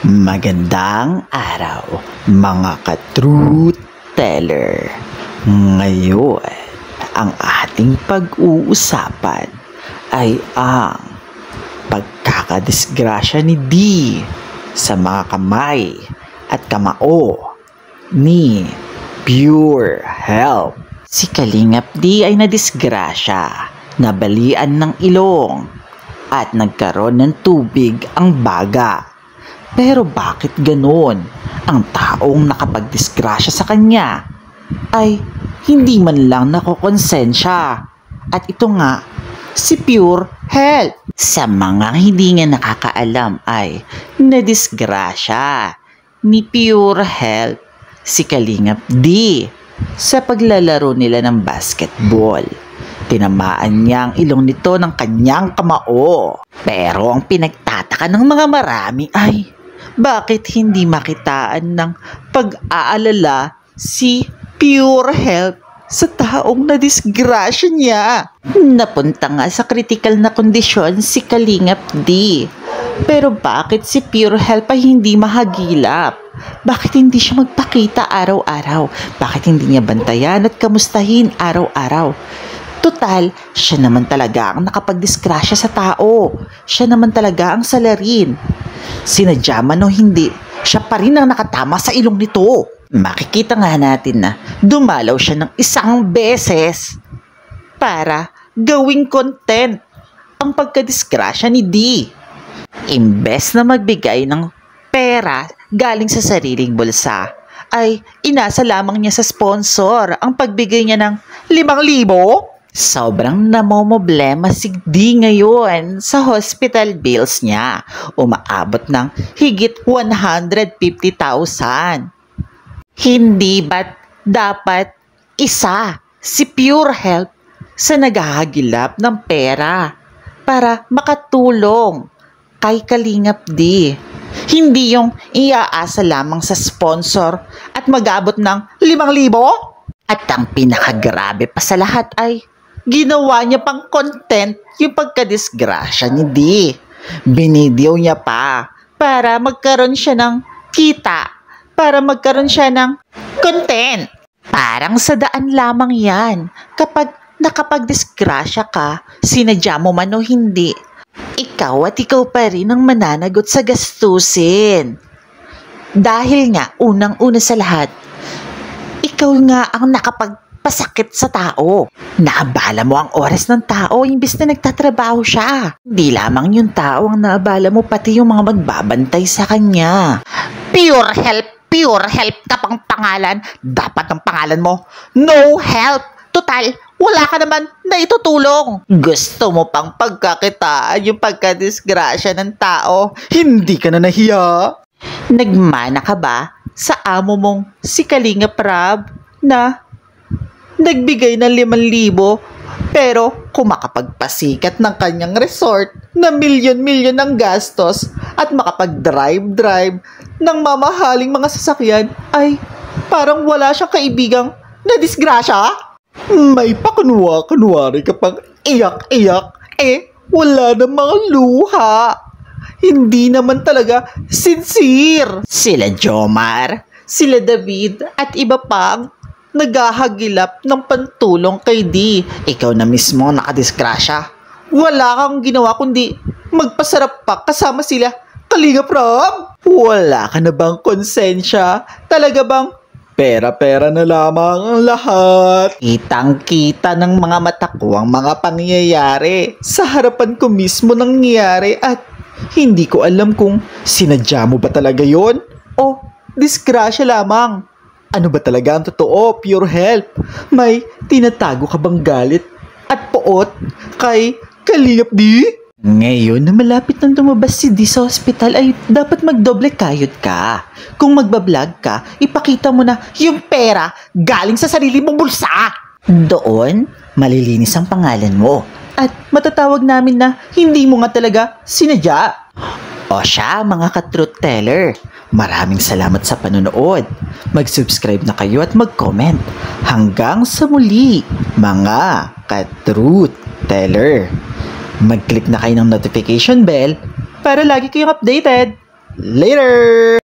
Magandang araw, mga ka-truth teller. Ngayon, ang ating pag-uusapan ay ang pagkakadisgrasya ni D sa mga kamay at kamao ni Pure Health. Si Kalingap D ay nadisgrasya, nabalian ng ilong at nagkaroon ng tubig ang baga. Pero bakit ganoon? Ang taong nakapagdisgrasya sa kanya ay hindi man lang nakokonsensya. At ito nga, si Pure Health. Sa mga hindi nga nakakaalam ay nadisgrasya ni Pure Health si Kalingap D sa paglalaro nila ng basketball. Tinamaan niya ang ilong nito ng kanyang kamao. Pero ang pinagtataka ng mga marami ay bakit hindi makitaan ng pag-aalala si Pure Health sa taong nadisgrasya niya? Napunta nga sa critical na kondisyon si Kalingap D. Pero bakit si Pure Health ay hindi mahagilap? Bakit hindi siya magpakita araw-araw? Bakit hindi niya bantayan at kamustahin araw-araw? Total, siya naman talaga ang nakapagdisgrasya sa tao. Siya naman talaga ang salarin. Sinadya man o hindi, siya pa rin ang nakatama sa ilong nito. Makikita nga natin na dumalaw siya ng isang beses para gawing content ang pagkadisgrasya ni D. Imbes na magbigay ng pera galing sa sariling bulsa, ay inasa lamang niya sa sponsor ang pagbigay niya ng 5,000. Sobrang namomoblema si D ngayon sa hospital bills niya. Umaabot ng higit 150,000. Hindi ba't dapat isa si Pure Health sa naghahagilap ng pera para makatulong kay Kalingap D? Hindi yung iaasa lamang sa sponsor at mag-abot ng 5,000? At ang pinakagrabe pa sa lahat ay ginawa niya pang content yung pagkadisgrasya ni D. Binidyo niya pa para magkaroon siya ng kita, para magkaroon siya ng content. Parang sa daan lamang yan. Kapag nakapagdisgrasya ka, sinadya mo man o hindi, ikaw at ikaw pa rin ang mananagot sa gastusin. Dahil nga, unang-una sa lahat, ikaw nga ang nakapagpasakit sa tao. Naabala mo ang oras ng tao imbis na nagtatrabaho siya. Hindi lamang yung tao ang naabala mo, pati yung mga magbabantay sa kanya. Pure Help ka pang pangalan. Dapat ang pangalan mo, No Help. Total, wala ka naman na itutulong. Gusto mo pang pagkakitaan yung pagkadisgrasya ng tao. Hindi ka na nahiya? Nagmana ka ba sa amo mong si Kalingap Rab na nagbigay ng 5,000 pero kumakapagpasikat ng kanyang resort na milyon-milyon ang gastos at makapag-drive ng mamahaling mga sasakyan ay parang wala siyang kaibigang nadisgrasya? May pakunwa-kunwari kapag iyak-iyak, wala na mga luha. Hindi naman talaga sincere. Sila Jomar, sila David at iba pa ang naghahagilap ng pantulong kay D. Ikaw na mismo nakadisgrasya. Wala kang ginawa kundi magpasarap pa kasama sila Kalingap Rab. Wala ka na bang konsensya? Talaga bang pera-pera na lamang ang lahat? Kitang-kita ng mga mata ko ang mga pangyayari. Sa harapan ko mismo nangyayari at hindi ko alam kung sinadya mo ba talaga yon o disgrasya lamang. Ano ba talaga ang totoo, Pure Health? May tinatago ka bang galit at poot kay Kalingap D? Ngayon na malapit nang lumabas si D sa hospital ay dapat magdoble kayod ka. Kung magbablog ka, ipakita mo na yung pera galing sa sarili mong bulsa. Doon, malilinis ang pangalan mo. At matatawag namin na hindi mo nga talaga sinadya. O siya, mga ka-truth teller, maraming salamat sa panonood. Mag-subscribe na kayo at mag-comment. Hanggang sa muli, mga ka-truth teller. Mag-click na kayo ng notification bell para lagi kayong updated. Later!